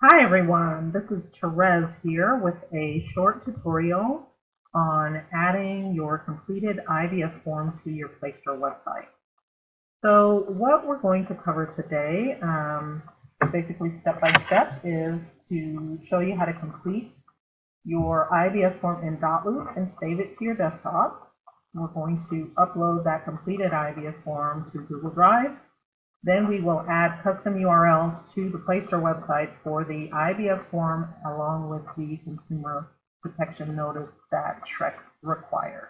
Hi everyone, this is Therese here with a short tutorial on adding your completed IABS form to your Placester website. So what we're going to cover today, basically step by step, is to show you how to complete your IABS form in .loop and save it to your desktop. We're going to upload that completed IABS form to Google Drive. Then we will add custom URLs to the Placester website for the IABS form along with the consumer protection notice that Shrek requires.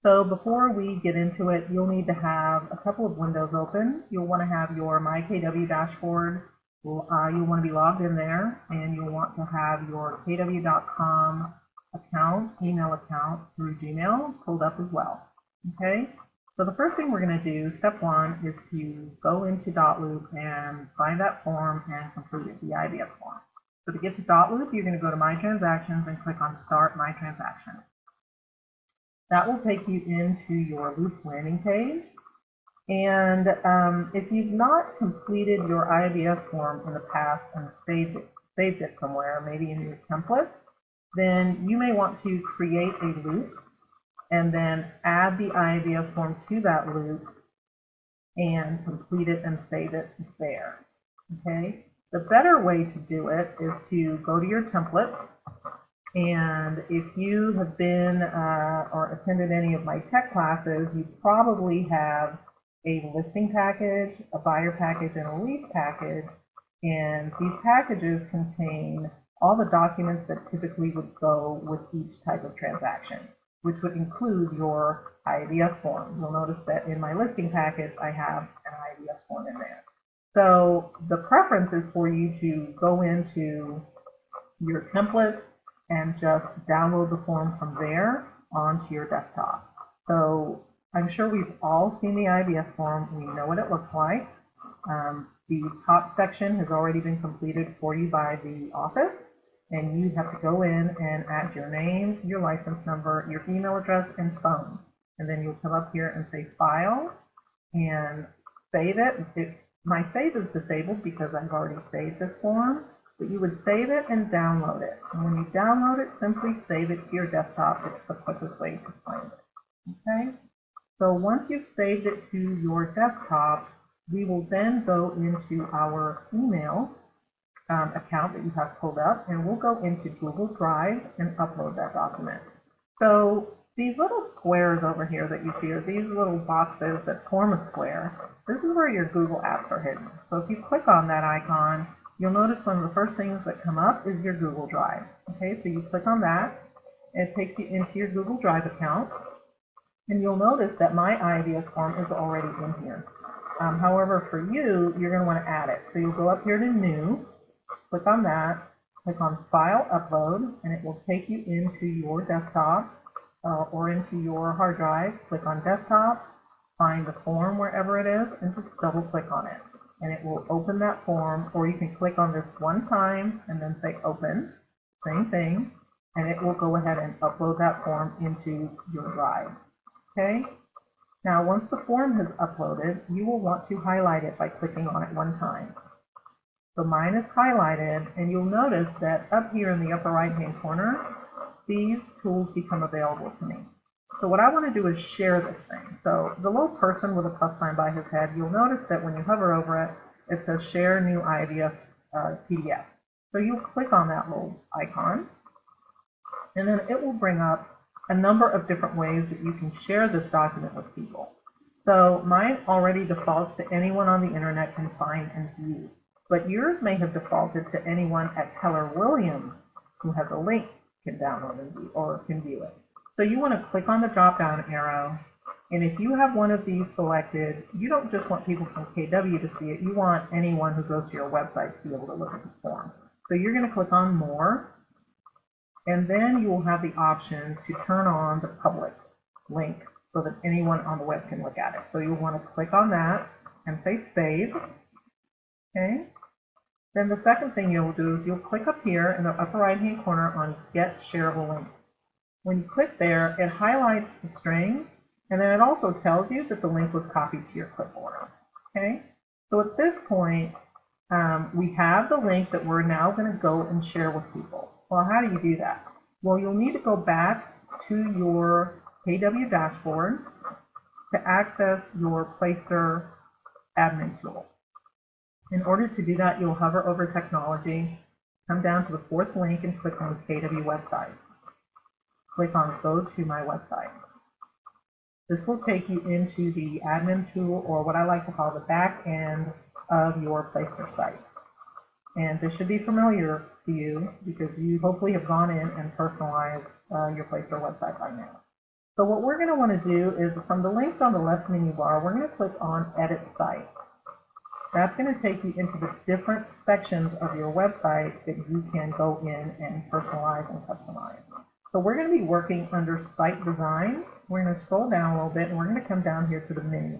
So before we get into it, you'll need to have a couple of windows open. You'll want to have your MyKW dashboard. You'll want to be logged in there, and you'll want to have your kw.com email account through Gmail pulled up as well. Okay? So the first thing we're going to do, step one, is to go into .loop and find that form and complete it, the IABS form. So to get to .loop, you're going to go to My Transactions and click on Start My Transaction. That will take you into your Loops landing page. And if you've not completed your IABS form in the past and saved it somewhere, maybe in your templates, then you may want to create a loop and then add the IABS form to that loop and complete it and save it there. Okay? The better way to do it is to go to your templates, and if you have been or attended any of my tech classes, you probably have a listing package, a buyer package, and a lease package, and these packages contain all the documents that typically would go with each type of transaction, which would include your IABS form. You'll notice that in my listing package, I have an IABS form in there. So the preference is for you to go into your template and just download the form from there onto your desktop. So I'm sure we've all seen the IABS form. We know what it looks like. The top section has already been completed for you by the office, and you have to go in and add your name, your license number, your email address, and phone. And then you'll come up here and say File and save it. My save is disabled because I've already saved this form, but you would save it and download it. And when you download it, simply save it to your desktop. It's the quickest way to find it. Okay? So once you've saved it to your desktop, we will then go into our email account that you have pulled up, and we'll go into Google Drive and upload that document. So these little squares over here that you see are these little boxes that form a square. This is where your Google apps are hidden. So if you click on that icon, you'll notice one of the first things that come up is your Google Drive. Okay, so you click on that, and it takes you into your Google Drive account, and you'll notice that my IABS form is already in here. However, for you, you're going to want to add it. So you'll go up here to New, click on that, click on File Upload, and it will take you into your desktop or into your hard drive. Click on Desktop, find the form wherever it is, and just double click on it. And it will open that form, or you can click on this one time and then say Open, same thing, and it will go ahead and upload that form into your drive. Okay? Now, once the form has uploaded, you will want to highlight it by clicking on it one time. So mine is highlighted, and you'll notice that up here in the upper right-hand corner, these tools become available to me. So what I want to do is share this thing. So the little person with a plus sign by his head, you'll notice that when you hover over it, it says Share New IABS PDF. So you'll click on that little icon, and then it will bring up a number of different ways that you can share this document with people. So mine already defaults to anyone on the internet can find and view, but yours may have defaulted to anyone at Keller Williams who has a link can download and view or can view it. So you want to click on the drop-down arrow, and if you have one of these selected, you don't just want people from KW to see it, you want anyone who goes to your website to be able to look at the form. So you're going to click on More, and then you will have the option to turn on the public link so that anyone on the web can look at it. So you'll want to click on that and say Save. Okay. Then the second thing you'll do is you'll click up here in the upper right-hand corner on Get Shareable Link. When you click there, it highlights the string, and then it also tells you that the link was copied to your clipboard. Okay. So at this point, we have the link that we're now going to go and share with people. Well, how do you do that? Well, you'll need to go back to your KW dashboard to access your Placester admin tool. In order to do that, you'll hover over Technology, come down to the fourth link and click on KW Websites. Click on Go to My Website. This will take you into the admin tool, or what I like to call the back end of your Placester site. And this should be familiar to you because you hopefully have gone in and personalized your Placester website by now. So what we're going to want to do is, from the links on the left menu bar, we're going to click on Edit Site. That's going to take you into the different sections of your website that you can go in and personalize and customize. So we're going to be working under Site Design. We're going to scroll down a little bit and we're going to come down here to the menu.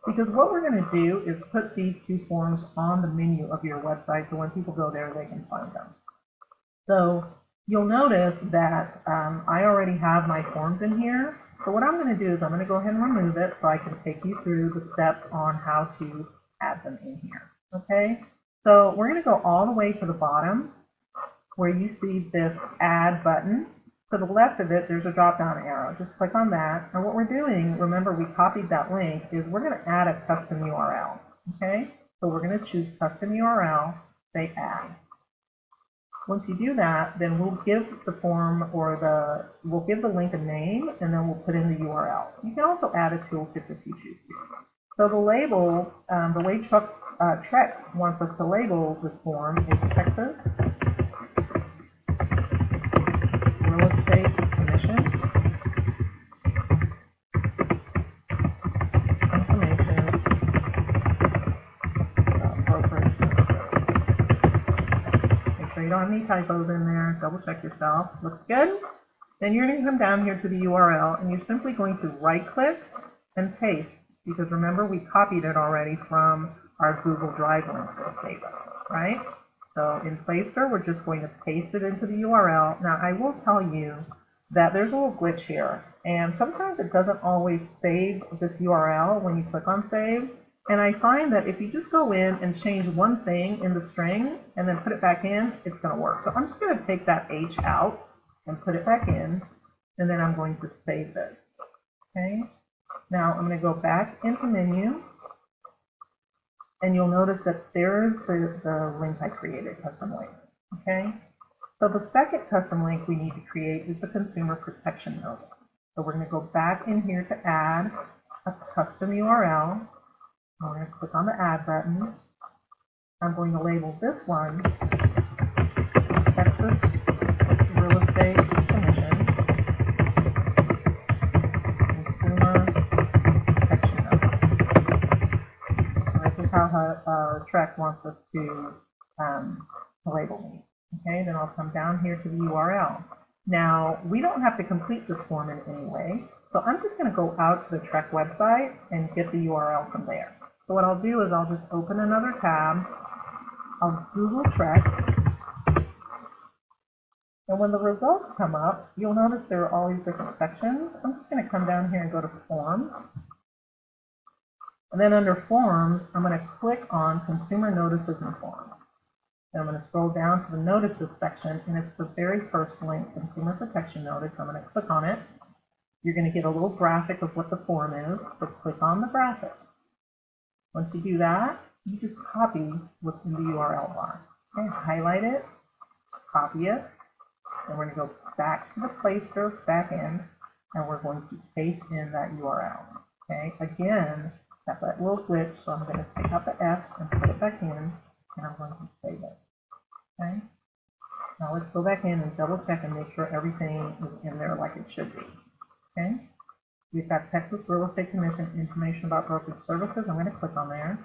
Because what we're going to do is put these two forms on the menu of your website so when people go there, they can find them. So you'll notice that I already have my forms in here. So what I'm going to do is I'm going to go ahead and remove it so I can take you through the steps on how to add them in here. Okay, so we're going to go all the way to the bottom where you see this Add button. To the left of it, there's a drop-down arrow. Just click on that. And what we're doing, remember we copied that link, is we're going to add a custom URL. Okay, so we're going to choose Custom URL, say Add. Once you do that, then we'll give the form or we'll give the link a name, and then we'll put in the URL. You can also add a tooltip if you choose to. So the label, the way Trek wants us to label this form is Texas Real Estate Commission Information Brokerage Services. Make sure you don't have any typos in there. Double check yourself. Looks good. Then you're going to come down here to the URL and you're simply going to right click and paste. Because remember, we copied it already from our Google Drive link that it gave us, right? So in Placester, we're just going to paste it into the URL. Now, I will tell you that there's a little glitch here, and sometimes it doesn't always save this URL when you click on Save. And I find that if you just go in and change one thing in the string and then put it back in, it's going to work. So I'm just going to take that H out and put it back in, and then I'm going to save this, okay? Now I'm going to go back into menu, and you'll notice that there's the link I created, custom link. Okay. So the second custom link we need to create is the consumer protection notice. So we're going to go back in here to add a custom URL. I'm going to click on the Add button. I'm going to label this one Texas Real Estate Commission Consumer Protection Notice. This is how Trek wants us to label me. Okay, then I'll come down here to the URL. Now, we don't have to complete this form in any way, so I'm just going to go out to the Trek website and get the URL from there. So what I'll do is I'll just open another tab. I'll Google Trek, and when the results come up, you'll notice there are all these different sections. I'm just going to come down here and go to Forms. And then under Forms, I'm going to click on Consumer Notices and Forms. Then I'm going to scroll down to the Notices section, and it's the very first link, Consumer Protection Notice. I'm going to click on it. You're going to get a little graphic of what the form is, so click on the graphic. Once you do that, you just copy what's in the URL bar. Okay, highlight it, copy it, and we're going to go back to the Placester backend, and we're going to paste in that URL. Okay, again, that's that little glitch, so I'm going to take out the F and put it back in, and I'm going to save it. Okay, now let's go back in and double check and make sure everything is in there like it should be. Okay, we've got Texas Real Estate Commission information about brokerage services. I'm going to click on there.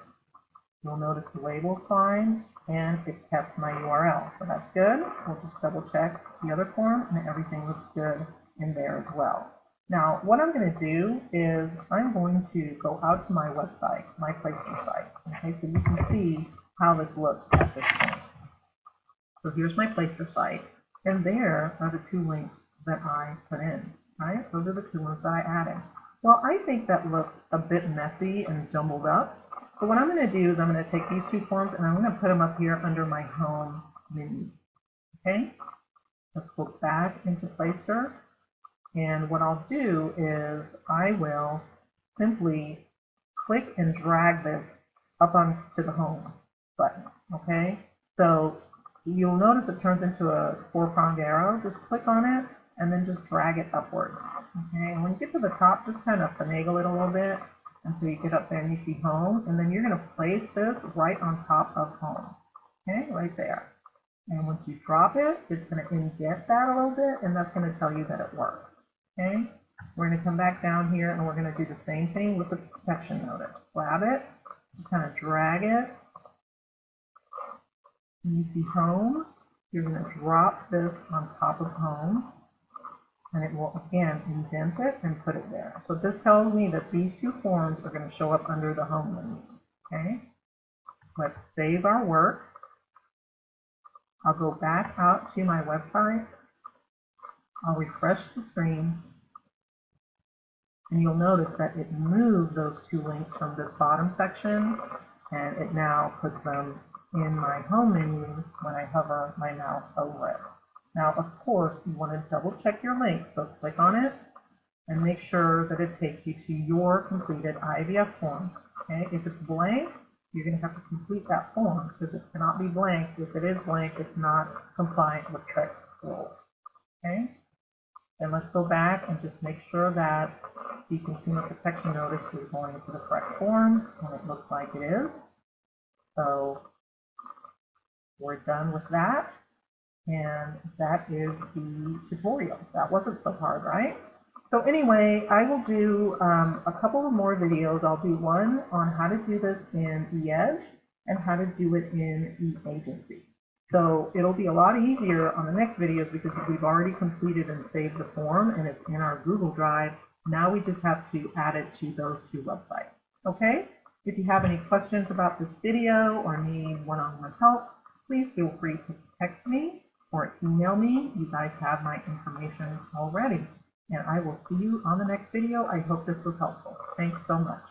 You'll notice the label's fine, and it kept my URL, so that's good. We'll just double check the other form, and everything looks good in there as well. Now, what I'm going to do is I'm going to go out to my website, my Placester site, okay, so you can see how this looks at this point. So here's my Placester site, and there are the two links that I put in, right? Those are the two ones that I added. Well, I think that looks a bit messy and jumbled up. So what I'm going to do is I'm going to take these two forms and I'm going to put them up here under my home menu. Okay, let's go back into Placester. And what I'll do is I will simply click and drag this up onto the home button. Okay, so you'll notice it turns into a four-pronged arrow. Just click on it and then just drag it upwards. Okay, and when you get to the top, just kind of finagle it a little bit until you get up there and you see home, and then you're going to place this right on top of home. Okay, right there. And once you drop it, it's going to indent that a little bit, and that's going to tell you that it worked. Okay, we're going to come back down here and we're going to do the same thing with the protection notice. Grab it, kind of drag it, and you see home. You're going to drop this on top of home, and it will again indent it and put it there. So this tells me that these two forms are going to show up under the home menu. Okay, let's save our work. I'll go back out to my website. I'll refresh the screen, and you'll notice that it moved those two links from this bottom section, and it now puts them in my home menu when I hover my mouse over it. Now, of course, you want to double check your link, so click on it and make sure that it takes you to your completed IABS form. Okay, if it's blank, you're going to have to complete that form because it cannot be blank. If it is blank, it's not compliant with TRICS rules. Okay, then let's go back and just make sure that the consumer protection notice is going into the correct form, and it looks like it is. So we're done with that. And that is the tutorial. That wasn't so hard, right? So anyway, I will do a couple of more videos. I'll do one on how to do this in IABS and how to do it in eAgency. So it'll be a lot easier on the next videos because we've already completed and saved the form and it's in our Google Drive. Now we just have to add it to those two websites. Okay? If you have any questions about this video or need one-on-one help, please feel free to text me or email me. You guys have my information already. And I will see you on the next video. I hope this was helpful. Thanks so much.